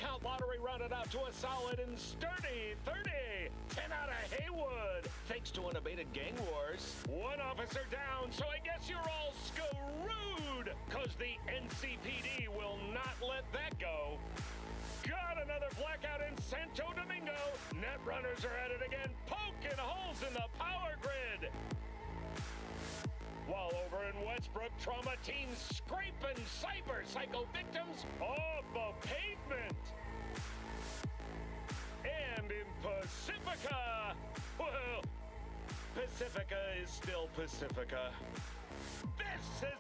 count lottery rounded out to a solid and sturdy 30. 10 out of Haywood, thanks to unabated gang wars. One officer down, so I guess you're all screwed, cause the NCPD will not let that go. Got another blackout in Santo Domingo. Net runners are at it again, poking holes in the power grid. While over in Westbrook, trauma teams scraping cyber psycho victims off the pavement. And in Pacifica, well, Pacifica is still Pacifica. This is...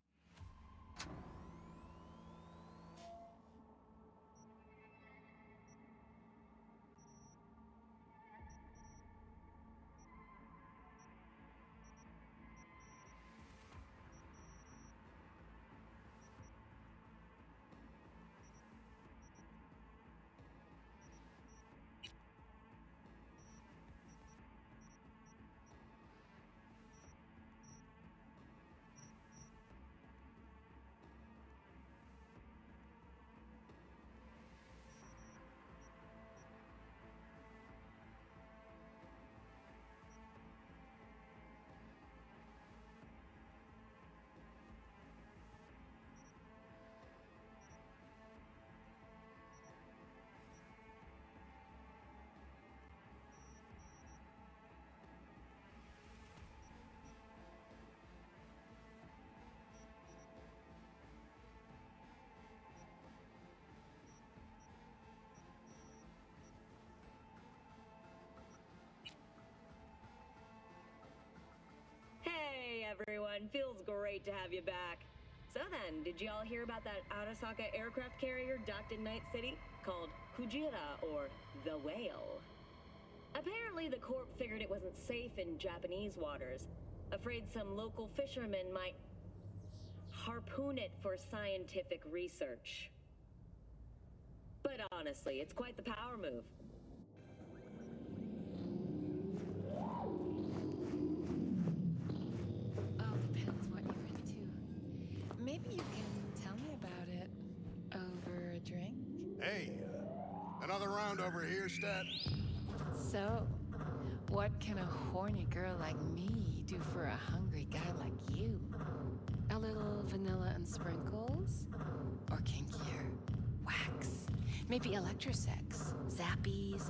Hey everyone, feels great to have you back. So then, did you all hear about that Arasaka aircraft carrier docked in Night City called Kujira, or the Whale? Apparently the Corp figured it wasn't safe in Japanese waters, afraid some local fishermen might harpoon it for scientific research. But honestly, it's quite the power move. Maybe you can tell me about it over a drink? Hey, another round over here, Stat. So, what can a horny girl like me do for a hungry guy like you? A little vanilla and sprinkles? Or kinkier? Wax? Maybe electrosex? Zappies?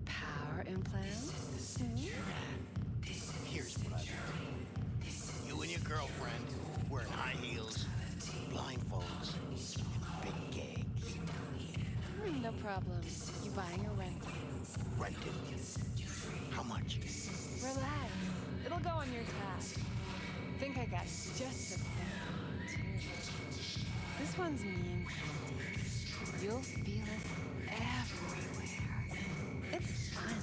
Power implants? Here's what I do. You and your girlfriend wearing high heels, blindfolds, and big gags. No problem. You buying or renting? Rented. How much? Relax. It'll go on your tab. Think I got just the thing, too. This one's me and Candy. You'll feel us everywhere. It's fun.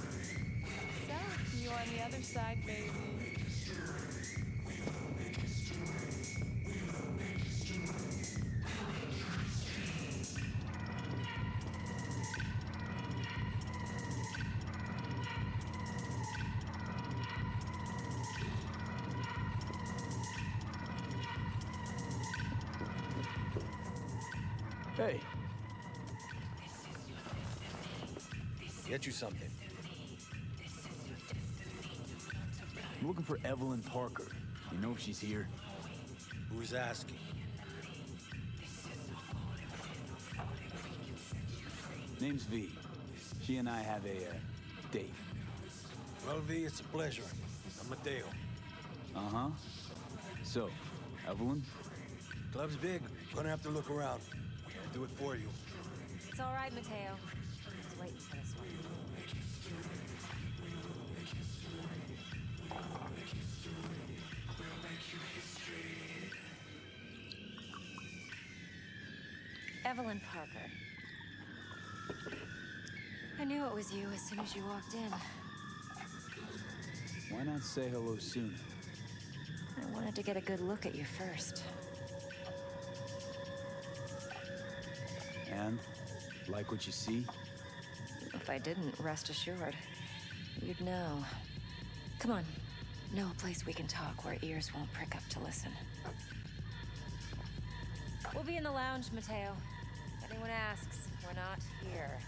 So, see you on the other side, baby. Hey. Get you something. I'm looking for Evelyn Parker. You know if she's here? Who's asking? Name's V. She and I have a date. Well, V, it's a pleasure. I'm Mateo. Uh-huh. So, Evelyn? Club's big. Gonna have to look around. I'll do it for you. It's all right, Mateo. I was waiting for this one. Evelyn Parker. I knew it was you as soon as you walked in. Why not say hello sooner? I wanted to get a good look at you first. And? Like what you see? If I didn't, rest assured, you'd know. Come on. Know a place we can talk where ears won't prick up to listen. We'll be in the lounge, Mateo. anyone asks, we're not here.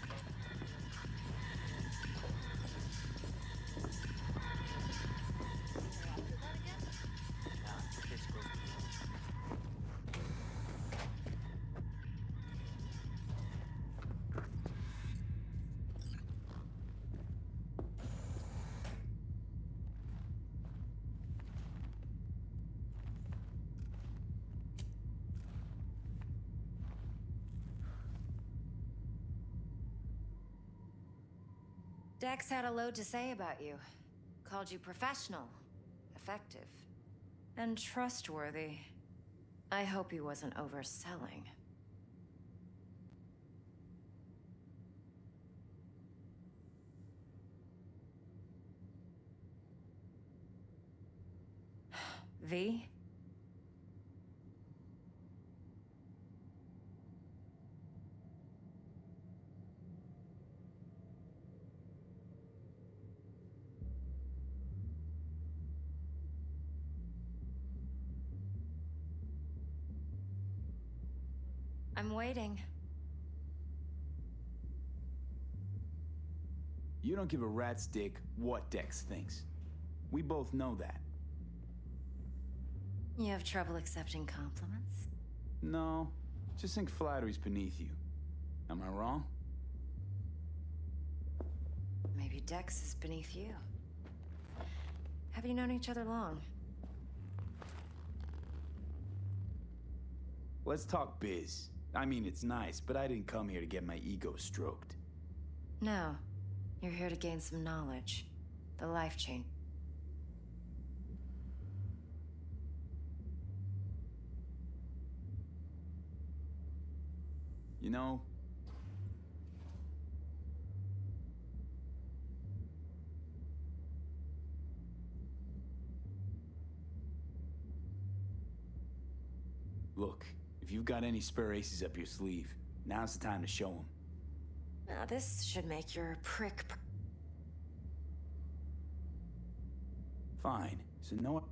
Dex had a load to say about you. Called you professional, effective, and trustworthy. I hope he wasn't overselling. V? I'm waiting. You don't give a rat's dick what Dex thinks. We both know that. You have trouble accepting compliments? No, just think flattery's beneath you. Am I wrong? Maybe Dex is beneath you. Have you known each other long? Let's talk biz. I mean, it's nice, but I didn't come here to get my ego stroked. No. You're here to gain some knowledge. The life change. You know, look, if you've got any spare aces up your sleeve, now's the time to show them. Now this should make your prick... Fine, so no...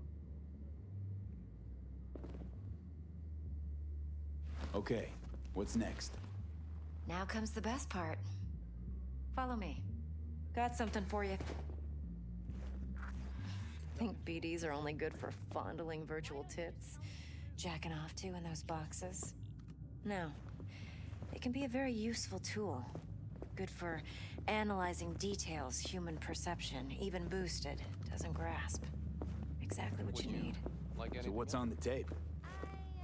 Okay, what's next? Now comes the best part. Follow me. Got something for you. Think BDs are only good for fondling virtual tits? Jacking off to in those boxes? No. They can be a very useful tool. Good for analyzing details human perception, even boosted, doesn't grasp. Exactly what you need. So what's on the tape?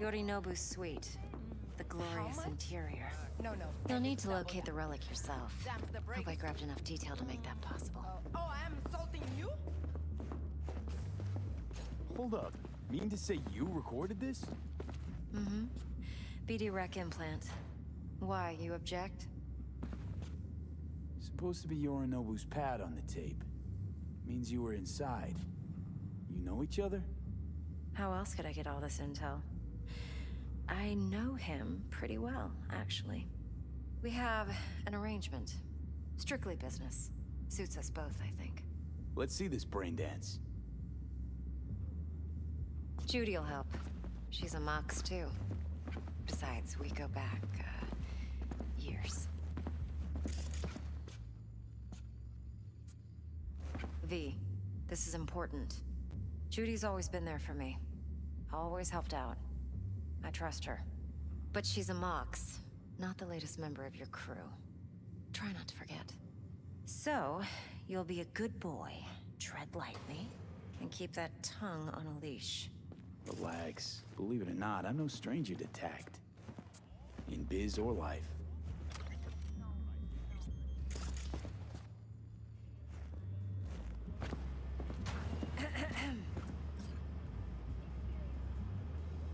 Yorinobu's suite. The glorious interior. No. You'll need to locate the relic yourself. Hope I grabbed enough detail to make that possible. Oh, I'm insulting you? Hold up. Mean to say you recorded this? Mm-hmm. BD rec implant. Why, you object? Supposed to be Yorinobu's pad on the tape. Means you were inside. You know each other? How else could I get all this intel? I know him pretty well, actually. We have an arrangement. Strictly business. Suits us both, I think. Let's see this brain dance. Judy'll help. She's a Mox, too. Besides, we go back, years. V, this is important. Judy's always been there for me. Always helped out. I trust her. But she's a Mox, not the latest member of your crew. Try not to forget. So, you'll be a good boy, tread lightly, and keep that tongue on a leash. Relax. Believe it or not, I'm no stranger to tact. In biz or life.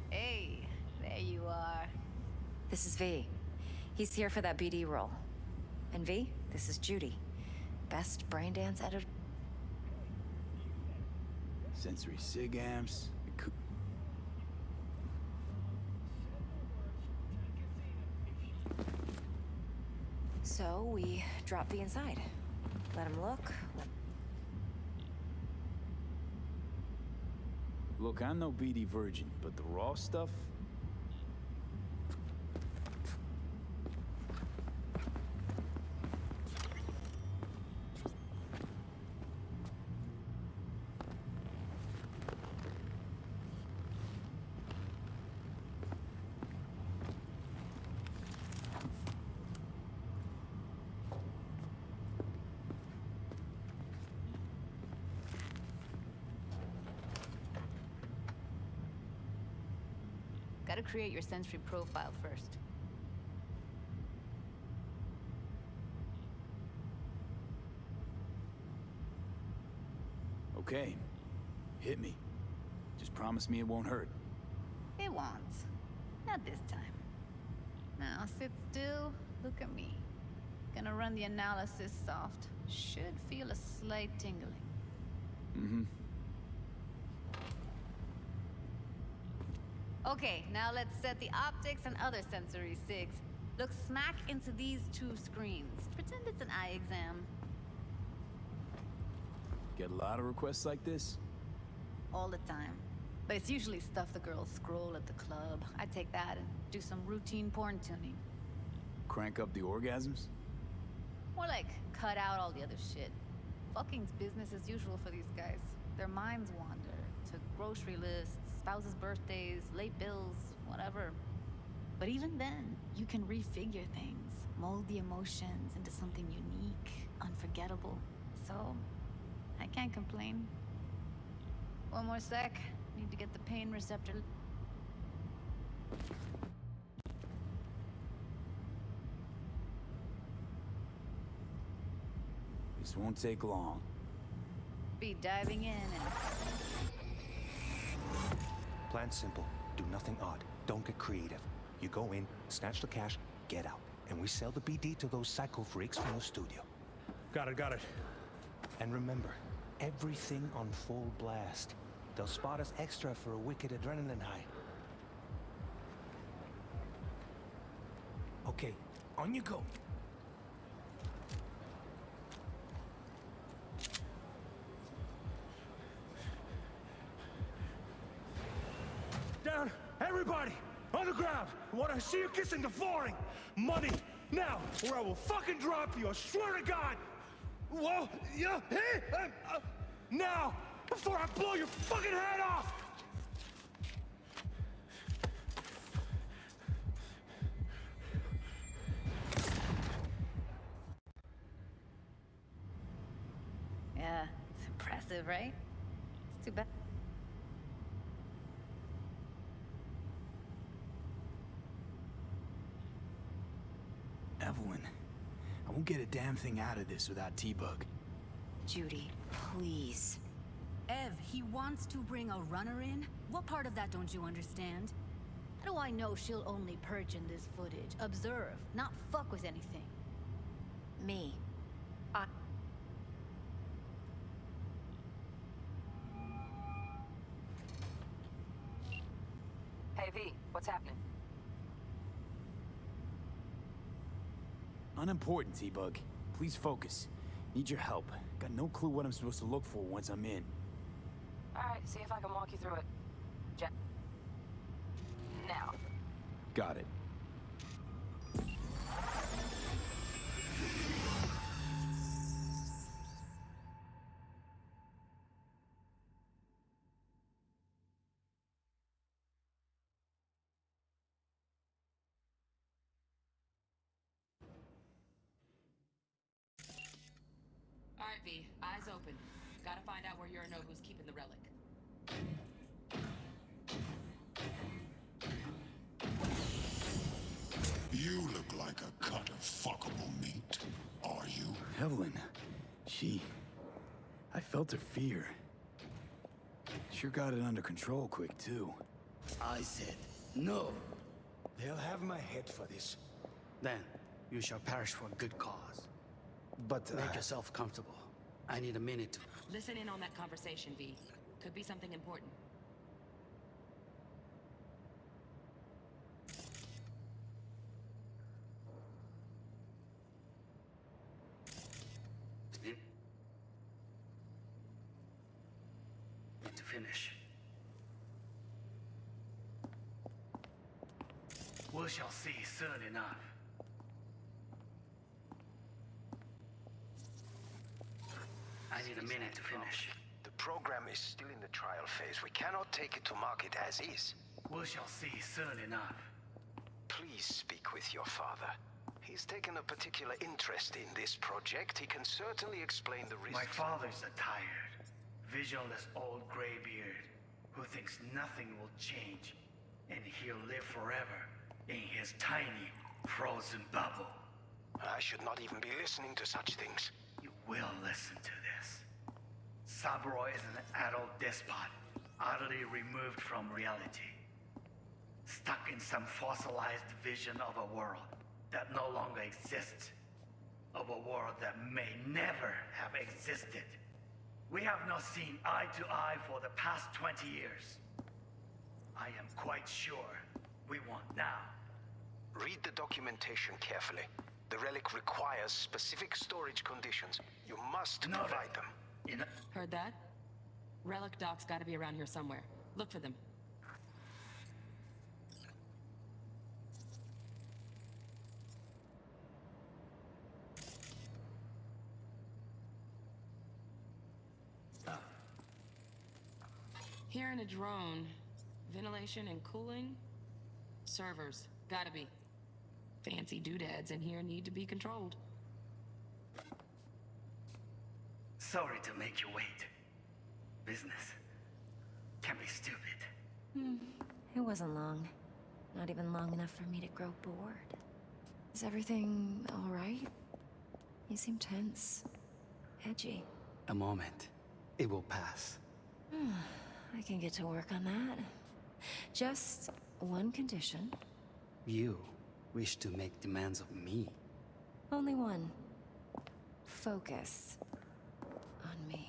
Hey, there you are. This is V. He's here for that BD role. And V, this is Judy. Best brain dance editor. Sensory sig amps. So we drop V inside. Let him look. Look, I'm no BD virgin, but the raw stuff... Gotta create your sensory profile first. Okay. Hit me. Just promise me it won't hurt. It won't. Not this time. Now sit still, look at me. Gonna run the analysis soft. Should feel a slight tingling. Mm-hmm. Okay, now let's set the optics and other sensory sigs. Look smack into these two screens. Pretend it's an eye exam. Get a lot of requests like this? All the time. But it's usually stuff the girls scroll at the club. I take that and do some routine porn tuning. Crank up the orgasms? More like cut out all the other shit. Fucking's business as usual for these guys. Their minds wander to grocery lists, spouses' birthdays, late bills, whatever. But even then, you can refigure things, mold the emotions into something unique, unforgettable. So, I can't complain. One more sec. Need to get the pain receptor. This won't take long. Be diving in and... Plan simple. Do nothing odd. Don't get creative. You go in, snatch the cash, get out. And we sell the BD to those psycho freaks from the studio. Got it. And remember, everything on full blast. They'll spot us extra for a wicked adrenaline high. Okay, on you go. Down! Everybody! On the ground! I want to see you kissing the flooring! Money! Now! Or I will fucking drop you! I swear to God! Whoa! Yeah! Hey! Now! Before I blow your fucking head off! Yeah, it's impressive, right? It's too bad. Evelyn, I won't get a damn thing out of this without T-Bug. Judy, please. Ev, he wants to bring a runner in? What part of that don't you understand? How do I know she'll only perch in this footage? Observe, not fuck with anything. Me. Hey, V, what's happening? Unimportant, T-Bug. Please focus. Need your help. Got no clue what I'm supposed to look for once I'm in. Alright, see if I can walk you through it. Now. Got it. Alright, V, eyes open. Gotta find out where Yorinobu's keeping the relic. You look like a cut of fuckable meat. Are you? Evelyn, I felt her fear. Sure got it under control quick, too. I said no. They'll have my head for this. Then you shall perish for a good cause. But, Make yourself comfortable. I need a minute to... Listen in on that conversation, V. Could be something important. Need to finish. We shall see soon enough. I need a minute to finish. The program is still in the trial phase. We cannot take it to market as is. We shall see soon enough. Please speak with your father. He's taken a particular interest in this project. He can certainly explain the risks. My father's a tired, visionless old graybeard who thinks nothing will change. and he'll live forever in his tiny, frozen bubble. I should not even be listening to such things. You will listen to this. Saburo is an adult despot, utterly removed from reality. Stuck in some fossilized vision of a world that no longer exists. Of a world that may never have existed. We have not seen eye to eye for the past 20 years. I am quite sure we want now. Read the documentation carefully. The relic requires specific storage conditions. You must provide them. Heard that? Relic docs gotta be around here somewhere. Look for them. Here in a drone, ventilation and cooling? Servers, gotta be. Fancy doodads in here need to be controlled. Sorry to make you wait. Business can be stupid. It wasn't long. Not even long enough for me to grow bored. Is everything all right? You seem tense. Edgy. A moment. It will pass. I can get to work on that. Just one condition. You wish to make demands of me. Only one. Focus on me.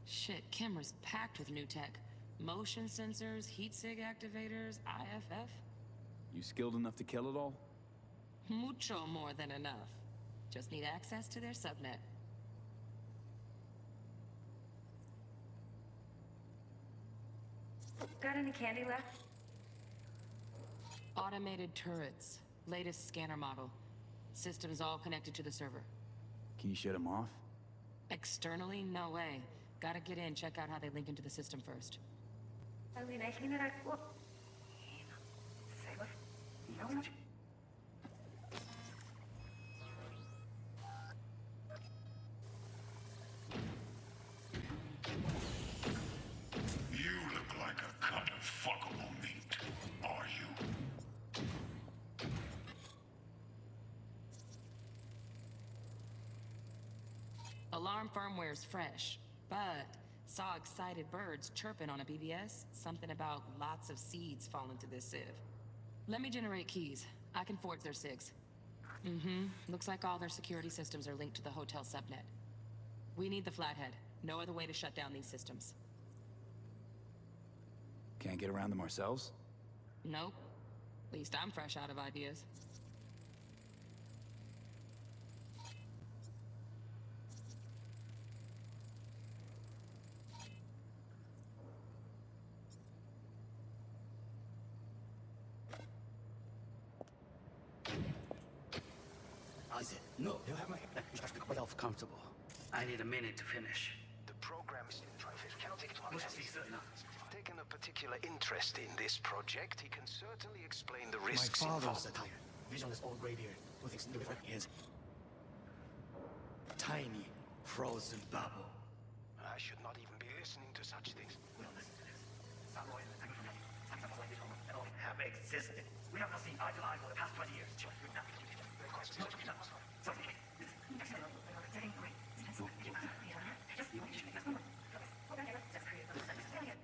Shit, camera's packed with new tech. Motion sensors, heat sig activators, IFF. You skilled enough to kill it all? Mucho more than enough. Just need access to their subnet. Got any candy left? Automated turrets. Latest scanner model. Systems all connected to the server. Can you shut them off? Externally, no way. Gotta get in, check out how they link into the system first. You look like a cut of fuckable meat, are you? Alarm firmware's fresh, but saw excited birds chirping on a BBS. Something about lots of seeds falling to this sieve. Let me generate keys. I can forge their SIGs. Looks like all their security systems are linked to the hotel subnet. We need the flathead. No other way to shut down these systems. Can't get around them ourselves? Nope. At least I'm fresh out of ideas. No, you'll have my... Just make myself comfortable. I need a minute to finish. The program is in transit. Cannot take it to taken a particular interest in this project. He can certainly explain the risks My involved. father's a tire. Visionless old graybeard who thinks the river is tiny, frozen bubble. I should not even be listening to such things. We don't listen to this. Samurai is angry from me. Some of that all have existed. We have not seen eye to eye for the past 20 years.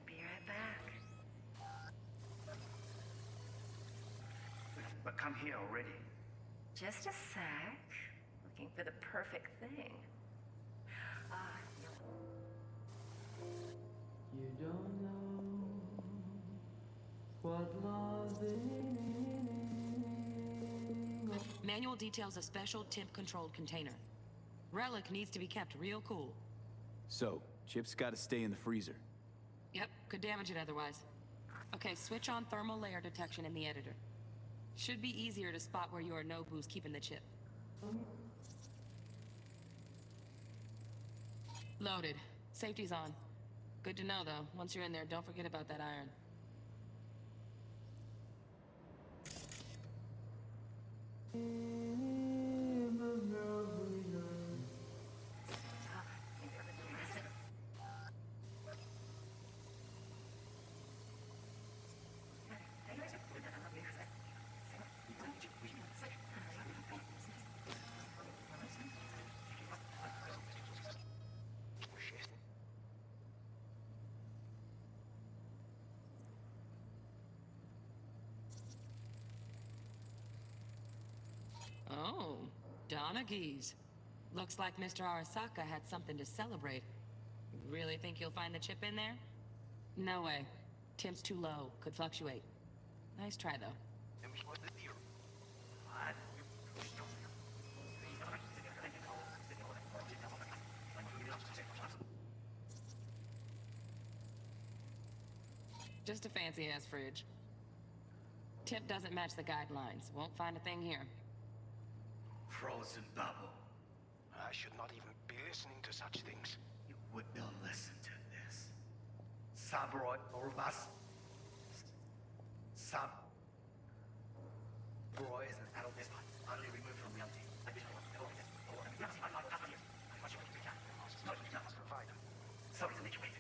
Be right back. But come here already. Just a sec. Looking for the perfect thing. You don't know what love is. Manual details a special temp-controlled container. Relic needs to be kept real cool. So, Chip's gotta stay in the freezer. Yep, could damage it otherwise. Okay, switch on thermal layer detection in the editor. Should be easier to spot where Yorinobu's keeping the chip. Loaded. Safety's on. Good to know, though. Once you're in there, don't forget about that iron. Oh, Donaghy's. Looks like Mr. Arasaka had something to celebrate. Really think you'll find the chip in there? No way. Temp's too low. Could fluctuate. Nice try, though. Just a fancy-ass fridge. Tip doesn't match the guidelines. Won't find a thing here. Frozen bubble. I should not even be listening to such things. You would not listen to this. Cyberpunk Orvas. Cyberpunk is an adult despot, utterly removed from reality. Sorry to make you wait.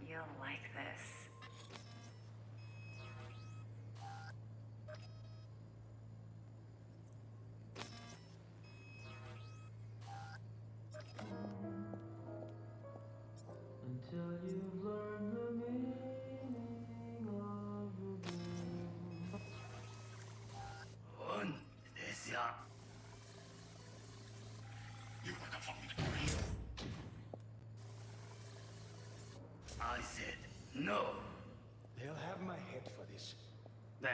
You'll like this. Until you've learned the meaning of the Und this young. You wake up from the grave. I said no. They'll have my head for this. Then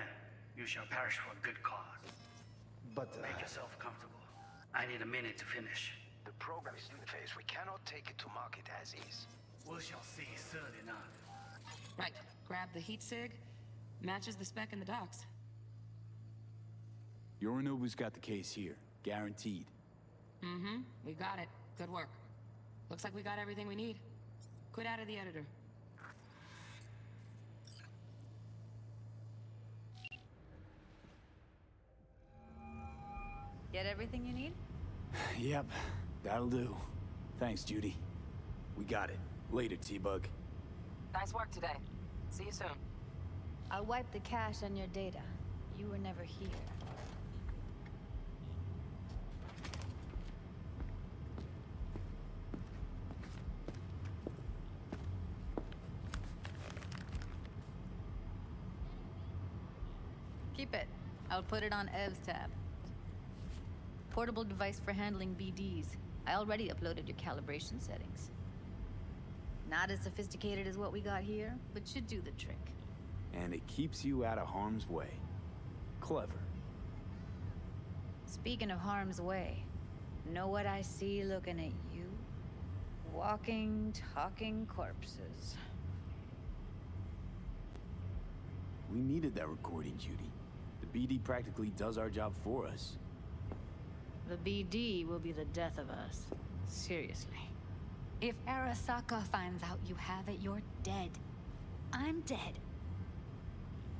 you shall perish for a good cause. But, Make yourself comfortable. I need a minute to finish. the program is in phase. We cannot take it to market as is. We shall see soon enough. Right. Grab the heat sig. Matches the spec in the docks. Yorinobu's got the case here. Guaranteed. Mm-hmm. We got it. Good work. Looks like we got everything we need. Quit out of the editor. Get everything you need? Yep, that'll do. Thanks, Judy. We got it. Later, T-Bug. Nice work today. See you soon. I'll wipe the cache on your data. You were never here. Keep it. I'll put it on Ev's tab. Portable device for handling BDs. I already uploaded your calibration settings. Not as sophisticated as what we got here, but should do the trick. And it keeps you out of harm's way. Clever. Speaking of harm's way, know what I see looking at you? Walking, talking corpses. We needed that recording, Judy. The BD practically does our job for us. The BD will be the death of us. Seriously. If Arasaka finds out you have it, you're dead. I'm dead.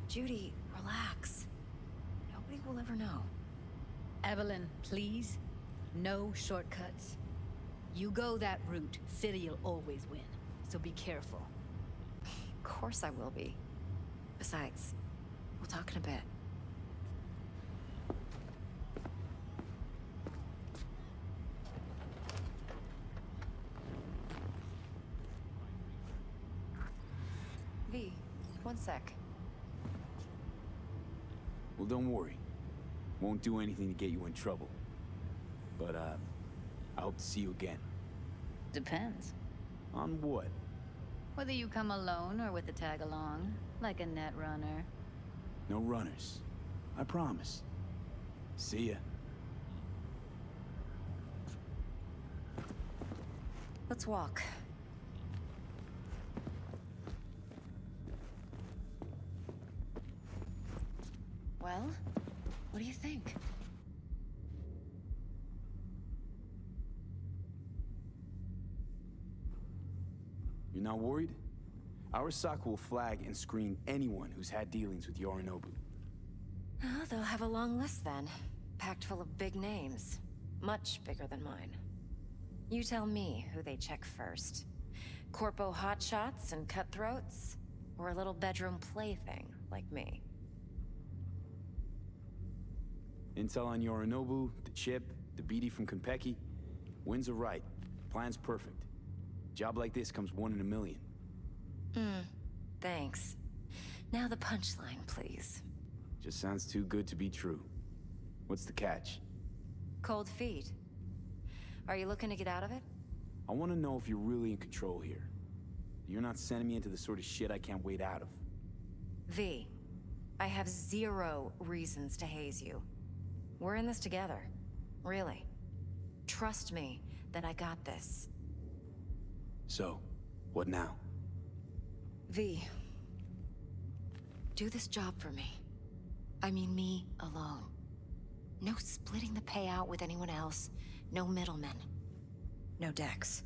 Judy, relax. Nobody will ever know. Evelyn, please. No shortcuts. You go that route, City'll always win. So be careful. Of course I will be. Besides, we'll talk in a bit. V, one sec. Well, don't worry. Won't do anything to get you in trouble. But, I hope to see you again. Depends. On what? Whether you come alone or with a tag along, like a net runner. No runners. I promise. See ya. Let's walk. Well, what do you think? You're not worried? Arasaka will flag and screen anyone who's had dealings with Yorinobu. Oh, they'll have a long list then. Packed full of big names. Much bigger than mine. You tell me who they check first. Corpo hotshots and cutthroats? Or a little bedroom plaything like me? Intel on Yorinobu, the chip, the BD from Konpeki. Winds are right. Plan's perfect. Job like this comes 1 in a million. Thanks. Now the punchline, please. Just sounds too good to be true. What's the catch? Cold feet. Are you looking to get out of it? I want to know if you're really in control here. You're not sending me into the sort of shit I can't wait out of. V, I have 0 reasons to haze you. We're in this together. Really. Trust me that I got this. So, what now? V, do this job for me. I mean me alone. No splitting the payout with anyone else. No middlemen. No Dex.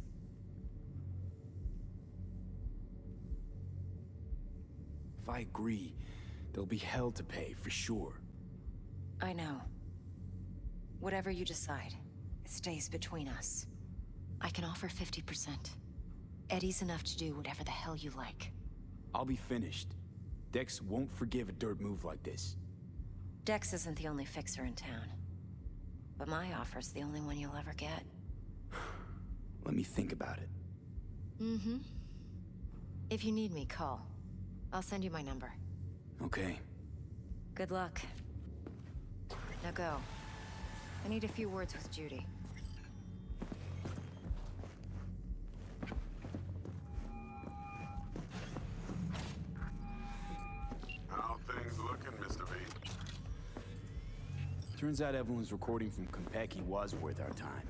If I agree, there'll be hell to pay, for sure. I know. Whatever you decide, it stays between us. I can offer 50%. Eddie's enough to do whatever the hell you like. I'll be finished. Dex won't forgive a dirt move like this. Dex isn't the only fixer in town. But my offer's the only one you'll ever get. Let me think about it. Mm-hmm. If you need me, call. I'll send you my number. Okay. Good luck. Now go. I need a few words with Judy. How things looking, Mr. V? Turns out Evelyn's recording from Konpeki was worth our time.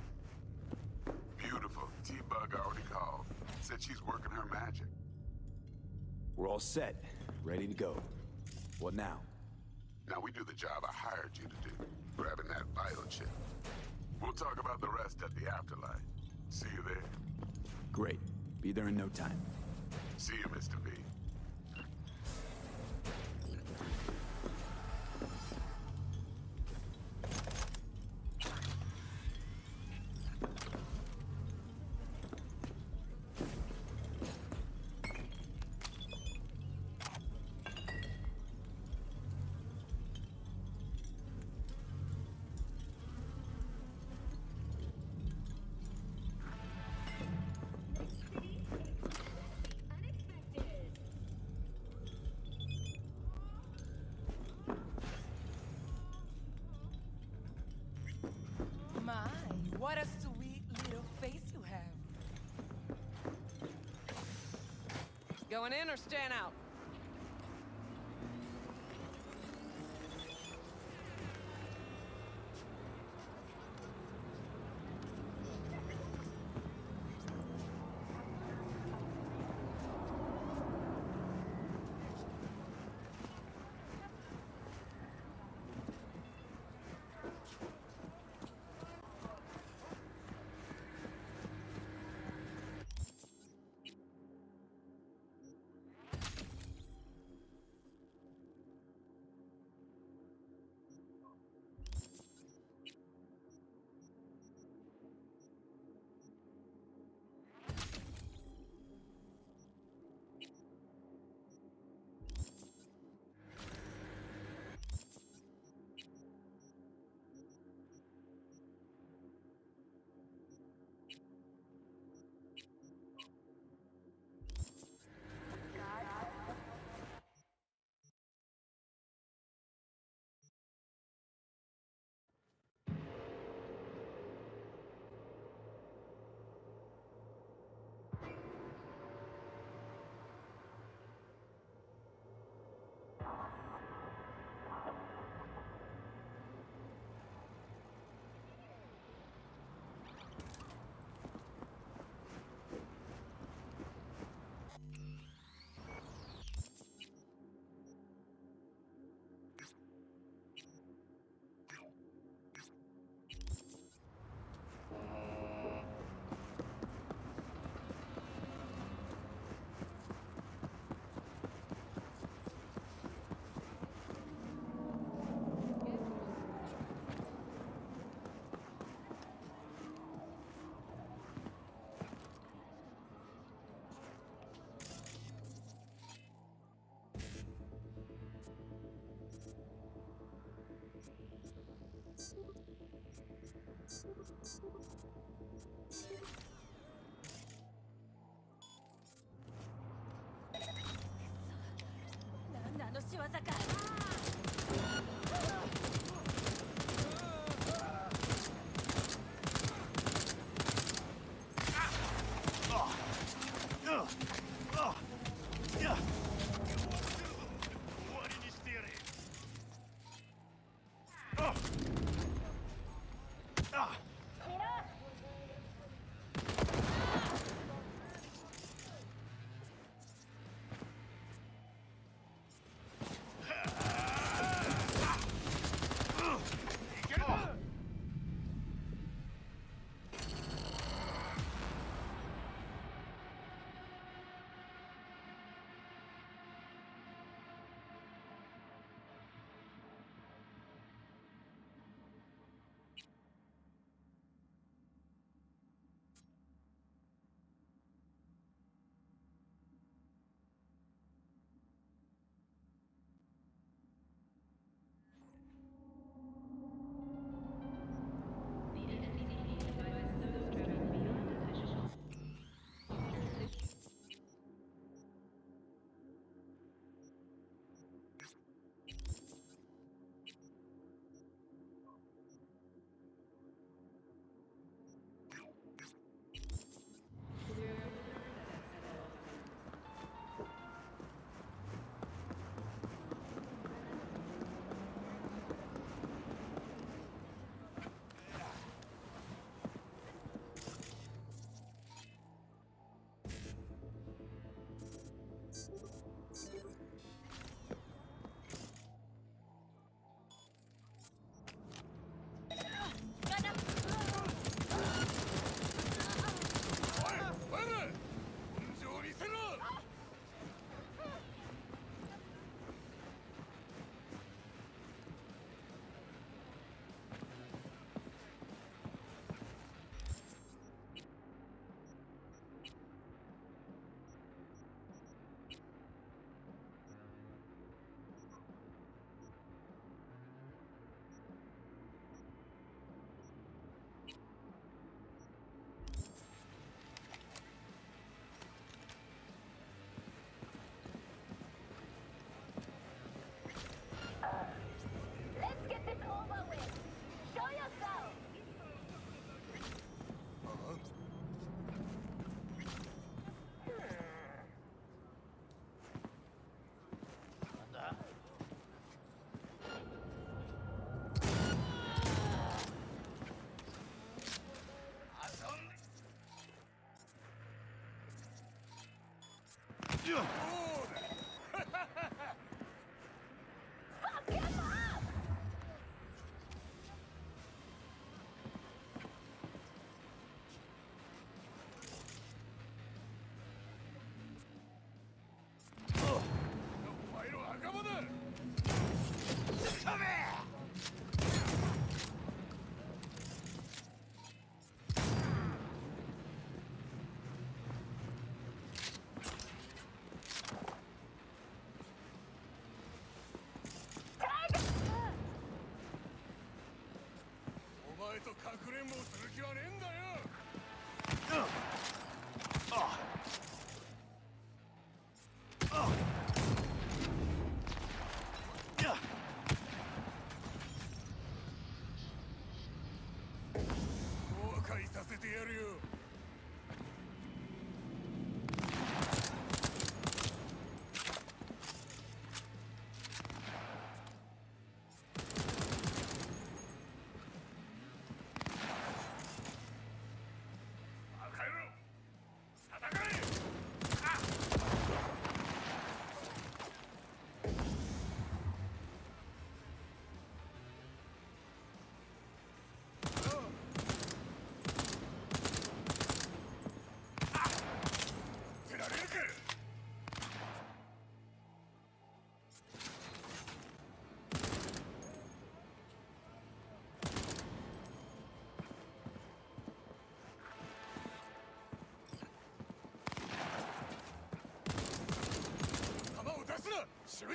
Beautiful. T-Bug already called. Said she's working her magic. We're all set. Ready to go. What now? Now we do the job I hired you to do. Grabbing that vital chip. We'll talk about the rest at the afterlife. See you there. Great. Be there in no time. See you, Mr. V. What a sweet little face you have. Going in or staying out?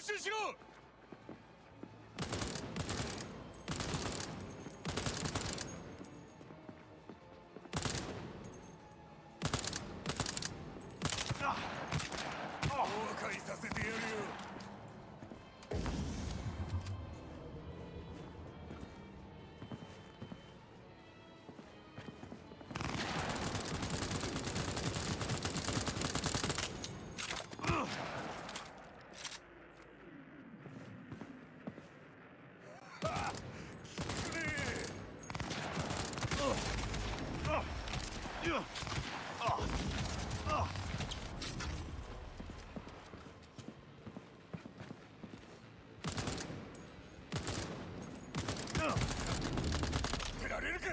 集しろ。後悔させてやるよ。出られるか。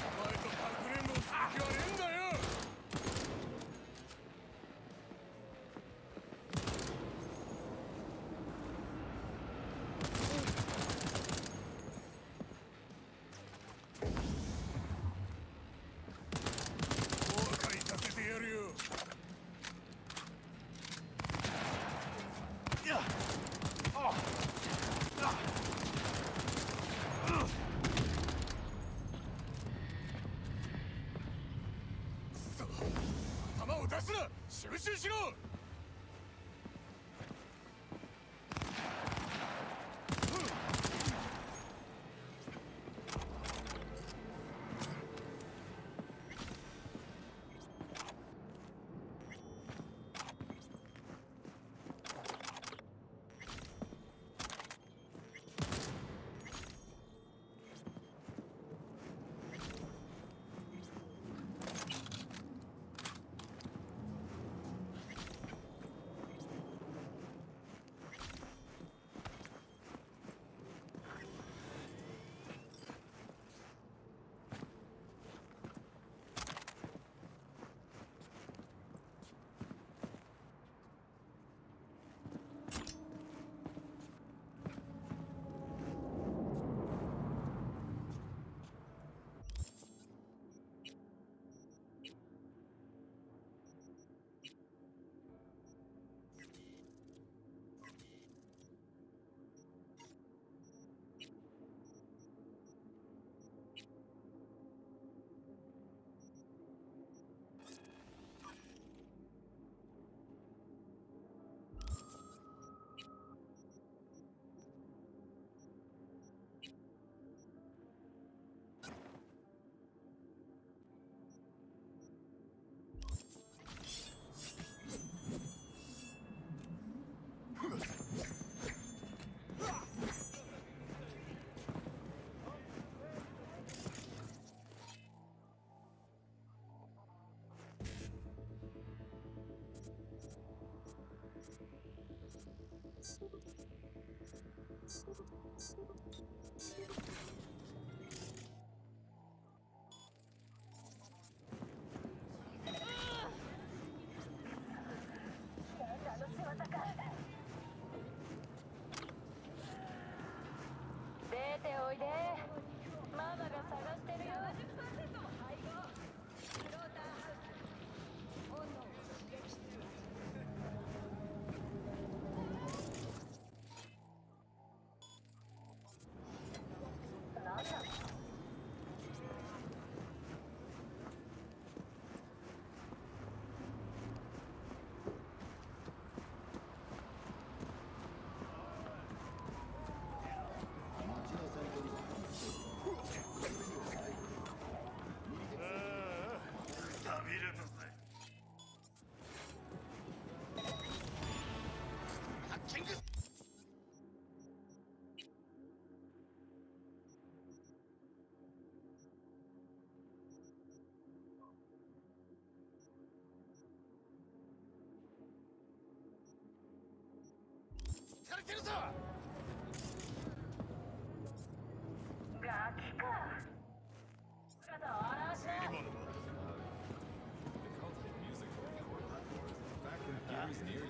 お前とかくれんぼする気はねえんだよ。後悔させてやるよ。頭を出すな。集中しろ。てるぞ。ガキか。どうした？ Gary's near you.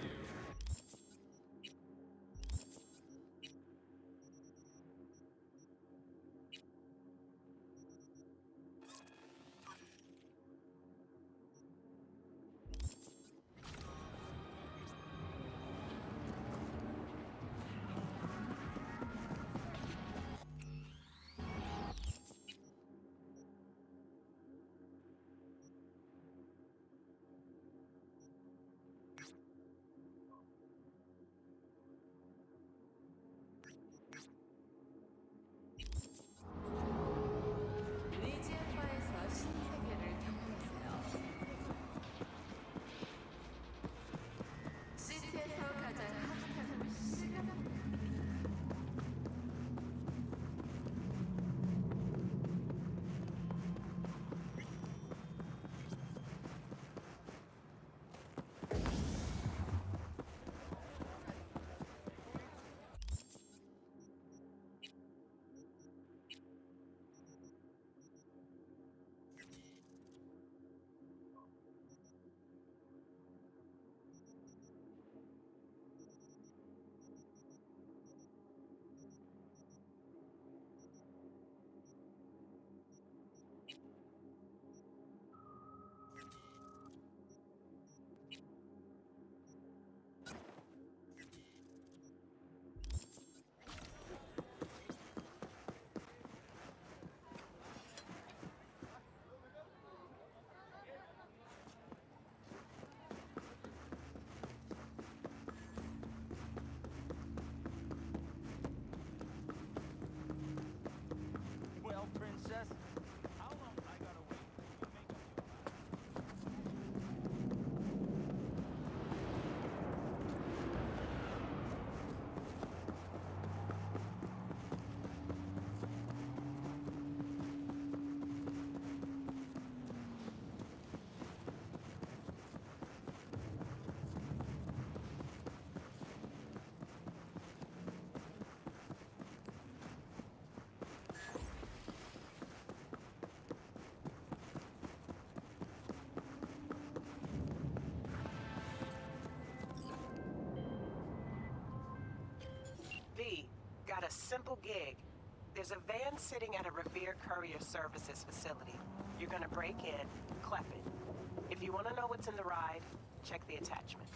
리지아파에서 신세계를 경험하세요. 시티에서 가장 핫한 시간. Well, princess, how long I gotta wait till you make up your mind? V, got a simple gig. There's a van sitting at a Revere Courier Services facility. You're gonna break in, clep it. If you want to know what's in the ride, check the attachment.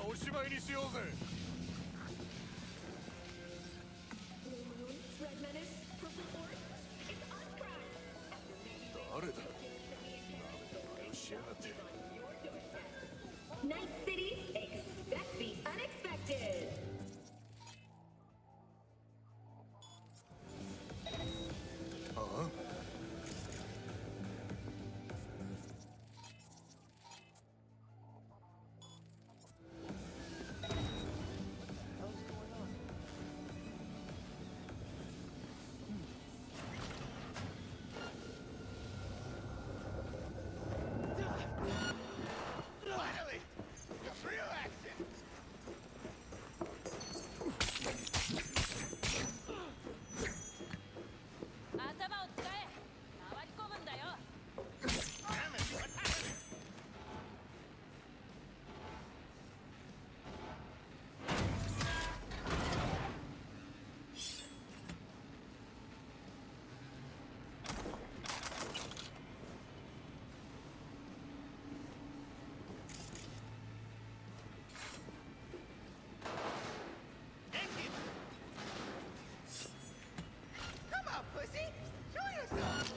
おしまいにしようぜ。 誰だ？ Night City, expect the unexpected. Huh? Finally! Real action! Come on, pussy! Show yourself!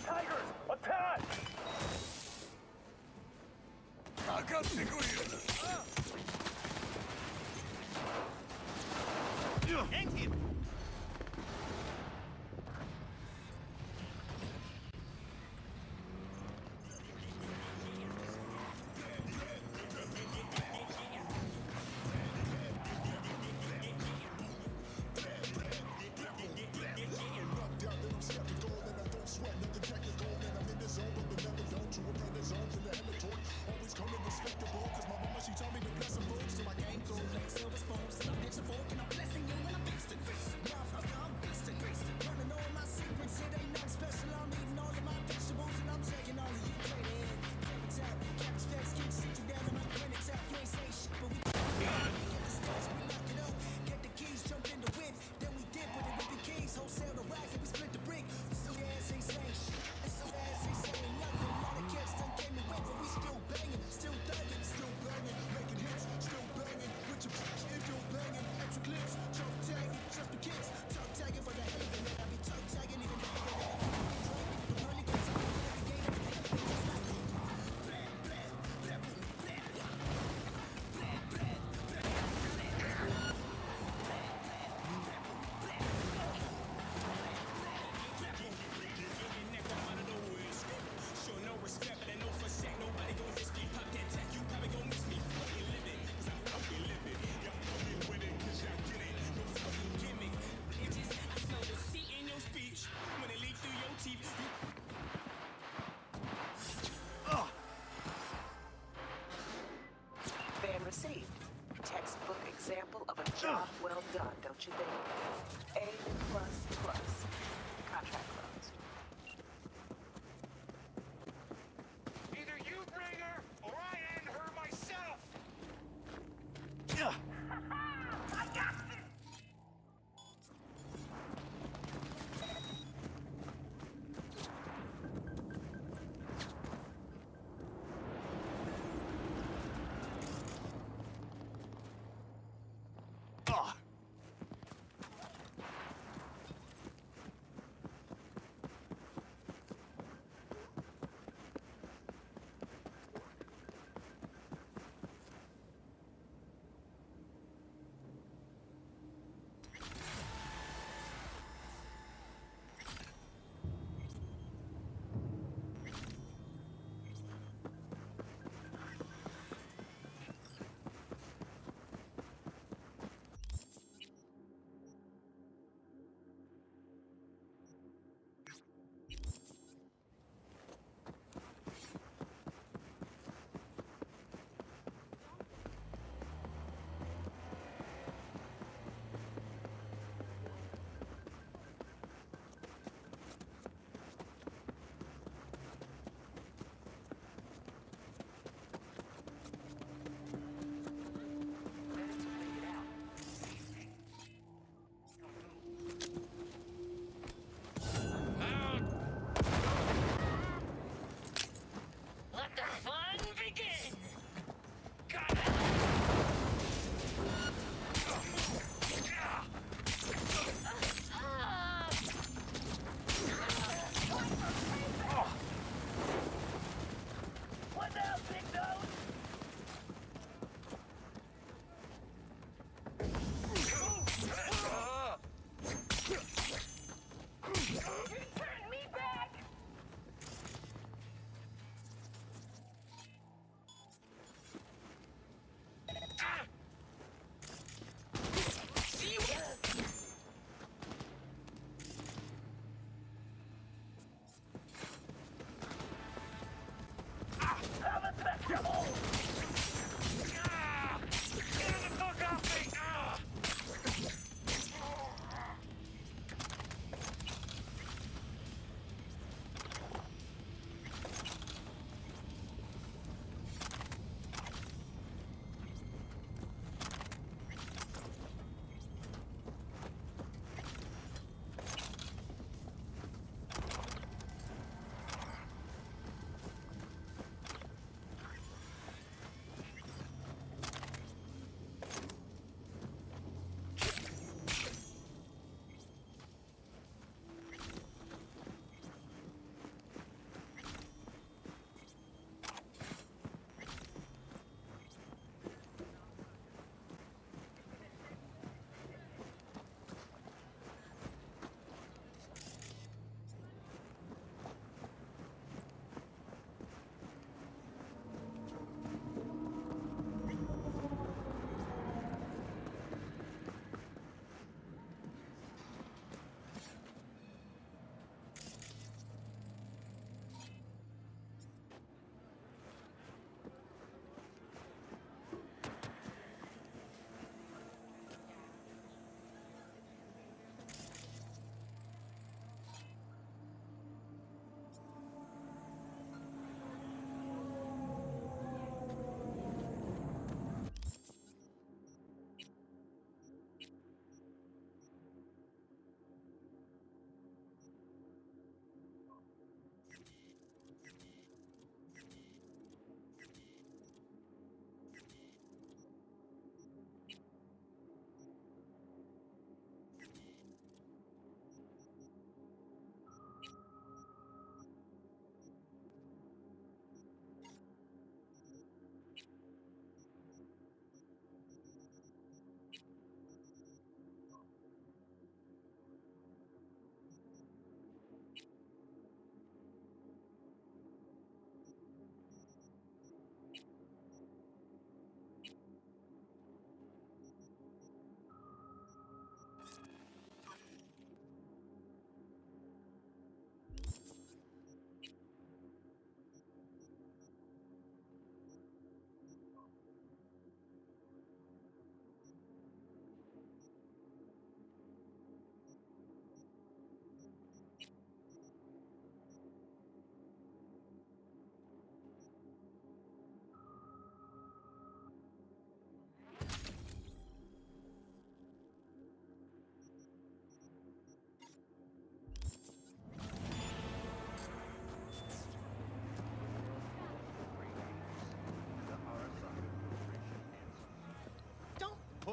Tigers, attack! かかってこいよ。 Hit him! Van received. Textbook example of a job well done, don't you think? A++. Contract closed. Either you bring her, or I end her myself! I got this!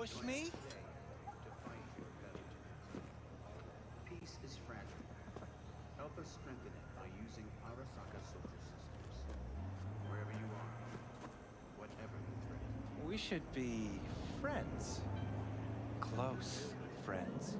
ambush me? Peace is fragile. Help us strengthen it by using Arasaka soldier systems. Wherever you are, whatever the threat. We should be friends. Close friends.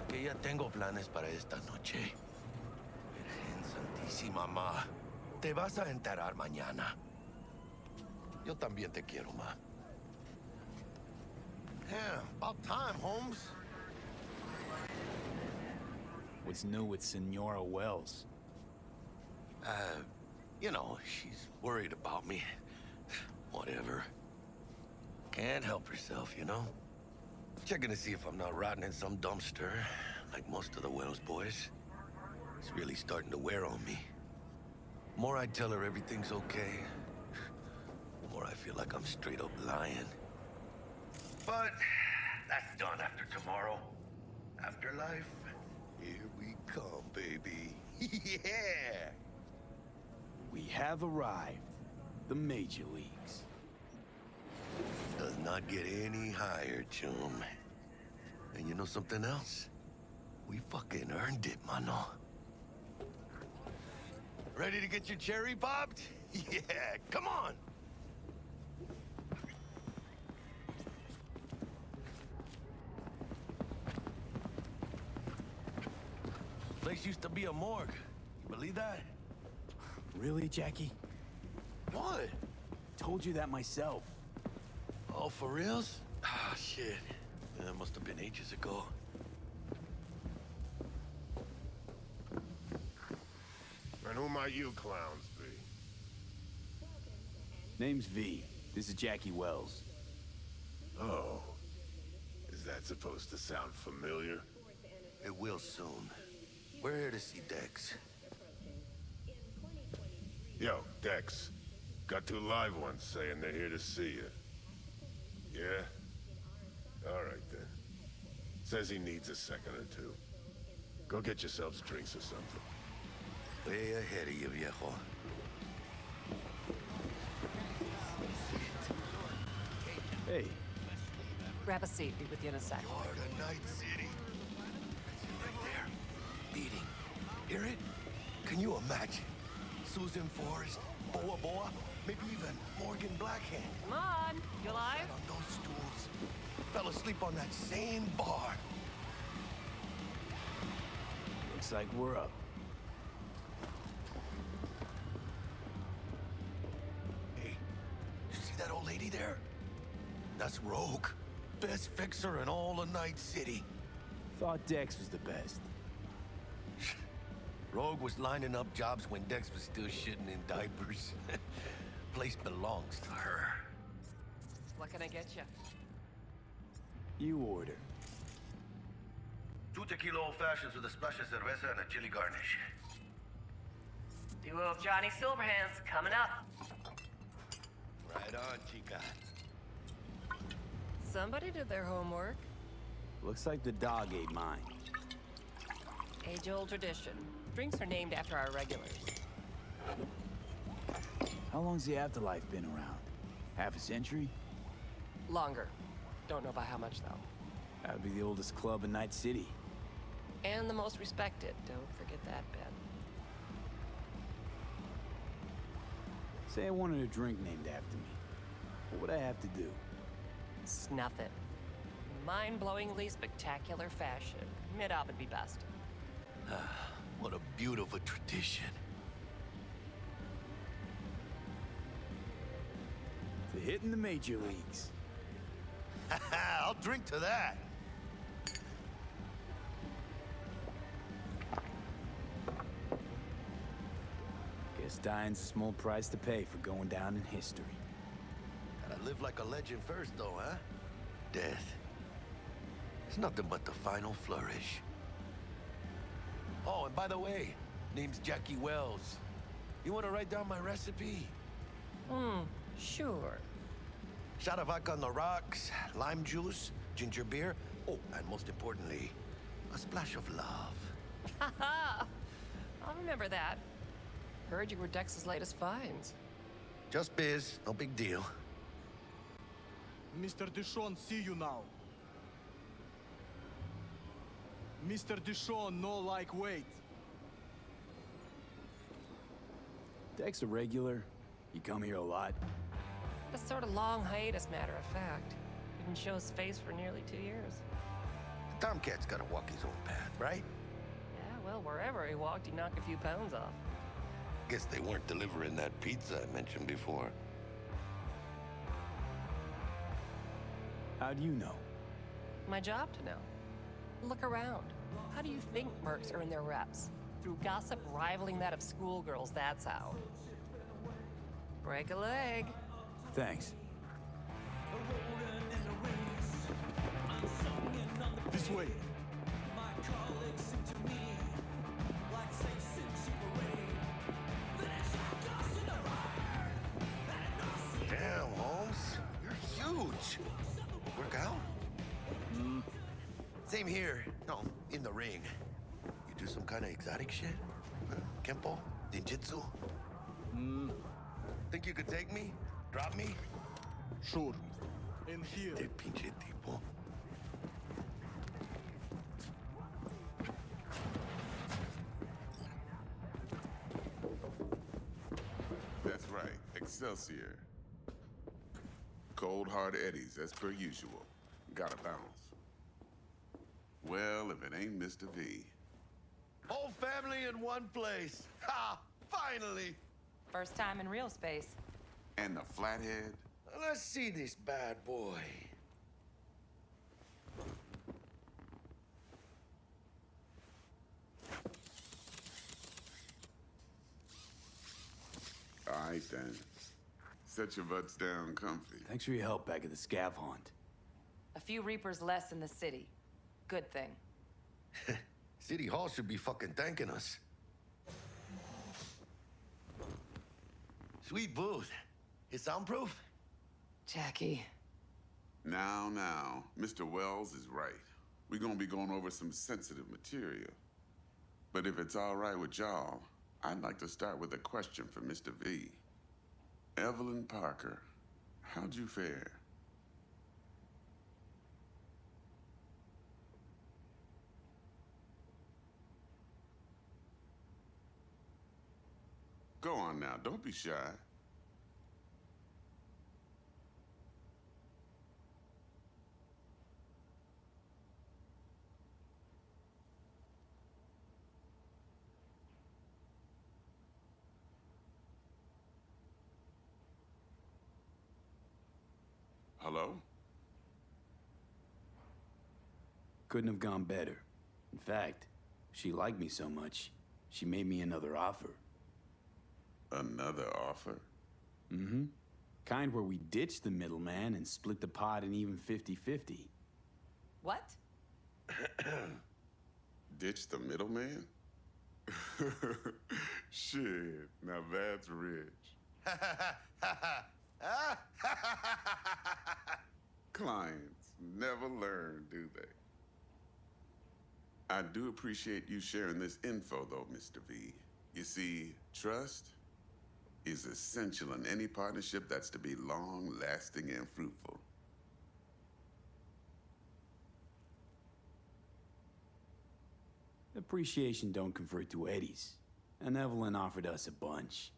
Que ya tengo planes para esta noche. Virgen Santísima, ma. Te vas a enterar mañana. Yo también te quiero, ma. Yeah, about time, Holmes. What's new with Senora Wells? You know, she's worried about me. Whatever. Can't help herself, you know? Checking to see if I'm not rotting in some dumpster, like most of the Wells boys. It's really starting to wear on me. The more I tell her everything's okay, the more I feel like I'm straight up lying. But that's done after tomorrow. Afterlife, here we come, baby. Yeah! We have arrived. The major leagues. Does not get any higher, chum. And you know something else? We fucking earned it, mano. Ready to get your cherry popped? Yeah, come on! Place used to be a morgue. You believe that? Really, Jackie? What? Told you that myself. Oh, for reals? Ah, shit. That must have been ages ago. And who might you clowns be? Name's V. This is Jackie Wells. Oh. Is that supposed to sound familiar? It will soon. We're here to see Dex. Yo, Dex. Got two live ones saying they're here to see you. Yeah? All right, then. Says he needs a second or two. Go get yourselves drinks or something. Way ahead of you, viejo. Hey. Grab a seat. Be with you in a sec. Heart of Night City. Right there. Beating. Hear it? Can you imagine? Susan Forrest, Boa Boa, maybe even Morgan Blackhand. Come on. You alive? Sat on those stools. Fell asleep on that same bar. Looks like we're up. Hey, you see that old lady there? That's Rogue. Best fixer in all of Night City. Thought Dex was the best. Rogue was lining up jobs when Dex was still shitting in diapers. Place belongs to her. What can I get you? You order. 2 tequila old fashions with a splash of cerveza and a chili garnish. Duo of Johnny Silverhands coming up. Right on, chica. Somebody did their homework. Looks like the dog ate mine. Age-old tradition. Drinks are named after our regulars. How long's the afterlife been around? Half a century? Longer. Don't know by how much, though. That'd be the oldest club in Night City. And the most respected. Don't forget that, Ben. Say I wanted a drink named after me. What would I have to do? Snuff it. Mind-blowingly spectacular fashion. Mid-op would be best. What a beautiful tradition. To hit in the major leagues. I'll drink to that. Guess dying's a small price to pay for going down in history. Gotta live like a legend first, though, huh? Death. It's nothing but the final flourish. Oh, and by the way, name's Jackie Wells. You want to write down my recipe? Sure. Shot of vodka on the rocks, lime juice, ginger beer. Oh, and most importantly, a splash of love. Haha! I'll remember that. Heard you were Dex's latest finds. Just biz, no big deal. Mr. Dishon, see you now. Mr. Dishon, no like wait. Dex a regular? You come here a lot? A sort of long hiatus, matter of fact. Didn't show his face for nearly 2 years. Tomcat's gotta walk his own path, right? Yeah, well, wherever he walked, he knocked a few pounds off. Guess they weren't delivering that pizza I mentioned before. How do you know? My job to know. Look around. How do you think mercs earn their reps? Through gossip rivaling that of schoolgirls, that's how. Break a leg. Thanks. This way. Damn, Holmes. You're huge. Work out? Same here. No, in the ring. You do some kind of exotic shit? Kempo? Ninjutsu? Think you could take me? Drop me? Sure. In here. Este pinche tipo. That's right, Excelsior. Cold hard eddies, as per usual. Gotta bounce. Well, if it ain't Mr. V. Whole family in one place. Ha! Finally! First time in real space. And the flathead? Let's see this bad boy. All right, then. Set your butts down comfy. Thanks for your help back at the scav haunt. A few Reapers less in the city. Good thing. City Hall should be fucking thanking us. Sweet booth. It's soundproof? Jackie. Now, Mr. Wells is right. We're gonna be going over some sensitive material. But if it's all right with y'all, I'd like to start with a question for Mr. V. Evelyn Parker, how'd you fare? Go on now, don't be shy. Hello? Couldn't have gone better. In fact, she liked me so much, she made me another offer. Another offer? Mm-hmm. Kind where we ditch the middleman and split the pot in even 50-50. What? Ditch the middleman? Shit, now that's rich. Clients never learn, do they? I do appreciate you sharing this info, though, Mr. V. You see, trust is essential in any partnership that's to be long-lasting and fruitful. Appreciation don't convert to eddies, and Evelyn offered us a bunch.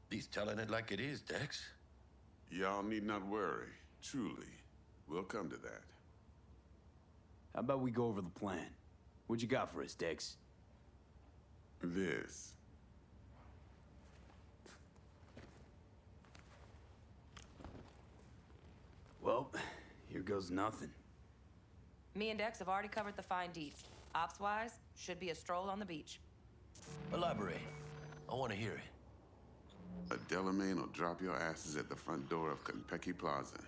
He's telling it like it is, Dex. Y'all need not worry. Truly, we'll come to that. How about we go over the plan? What you got for us, Dex? This. Well, here goes nothing. Me and Dex have already covered the fine deets. Ops-wise, should be a stroll on the beach. Elaborate. I want to hear it. A Delamain will drop your asses at the front door of Konpeki Plaza.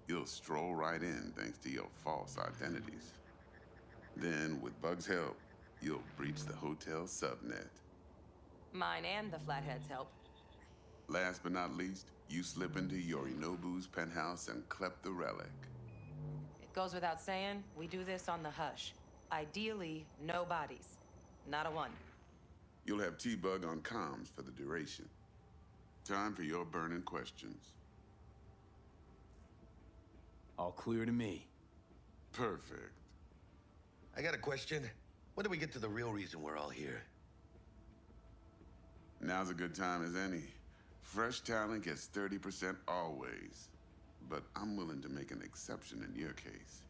You'll stroll right in thanks to your false identities. Then, with Bug's help, you'll breach the hotel subnet. Mine and the Flatheads help. Last but not least, you slip into Yorinobu's penthouse and clep the relic. It goes without saying, we do this on the hush. Ideally, no bodies. Not a one. You'll have T-Bug on comms for the duration. Time for your burning questions. All clear to me. Perfect. I got a question. When do we get to the real reason we're all here? Now's a good time as any. Fresh talent gets 30% always. But I'm willing to make an exception in your case.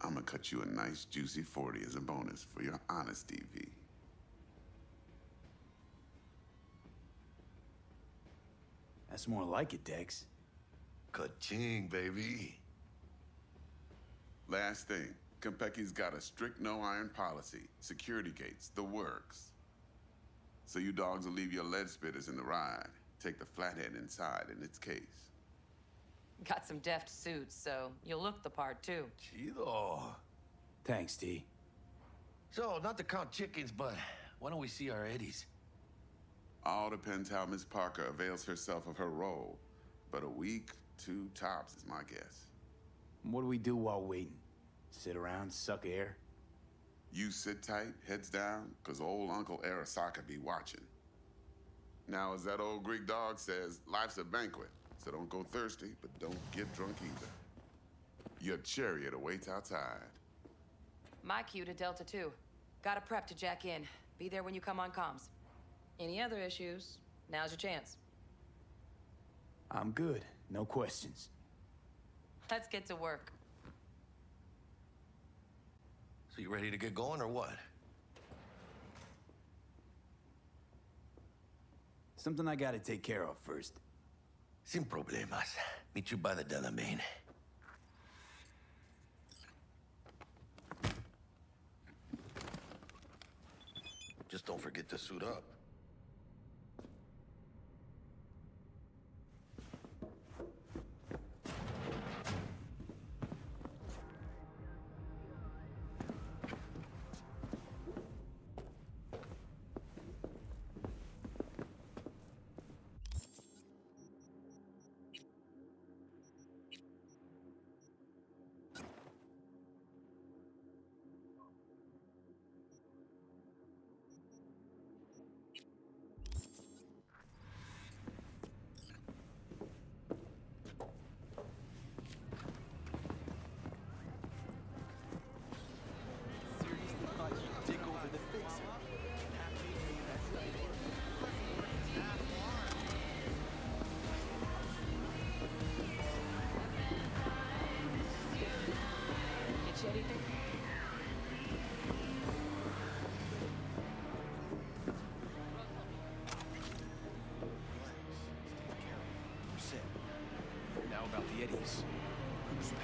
I'm gonna cut you a nice juicy 40 as a bonus for your honesty, V. That's more like it, Dex. Ka-ching, baby. Last thing, Konpeki's got a strict no-iron policy. Security gates, the works. So you dogs will leave your lead spitters in the ride. Take the flathead inside in its case. Got some deft suits, so you'll look the part, too. Chido. Thanks, T. So, not to count chickens, but why don't we see our eddies? All depends how Miss Parker avails herself of her role. But a week, 2 tops is my guess. What do we do while waiting? Sit around, suck air? You sit tight, heads down, cause old Uncle Arasaka be watching. Now, as that old Greek dog says, life's a banquet, so don't go thirsty, but don't get drunk either. Your chariot awaits outside. My cue to Delta 2. Gotta prep to jack in. Be there when you come on comms. Any other issues, now's your chance. I'm good. No questions. Let's get to work. So you ready to get going or what? Something I gotta take care of first. Sin problemas. Meet you by the Delamain. Just don't forget to suit up.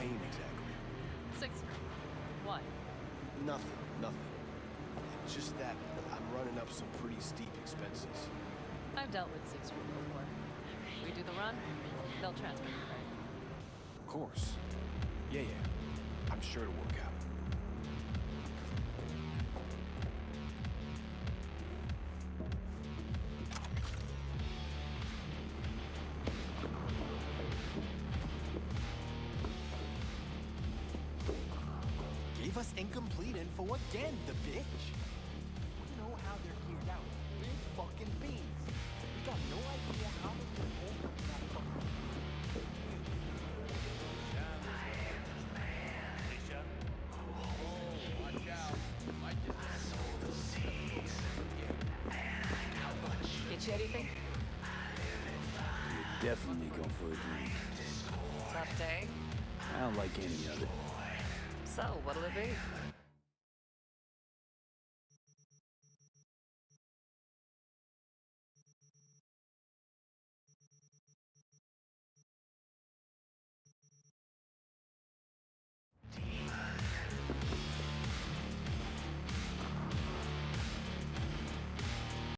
pain exactly? 6th Street. Why? Nothing. It's just that I'm running up some pretty steep expenses. I've dealt with 6th Street before. We do the run, they'll transfer the credit. Of course. Yeah. I'm sure it'll work out. Gave us incomplete info again, the bitch. We know how they're geared out. Big fucking beans. We got no idea how they can hold up that fucking. Watch out. Might just Get you anything? You're definitely going for a drink. Tough day? I don't like any of it. So, what'll it be?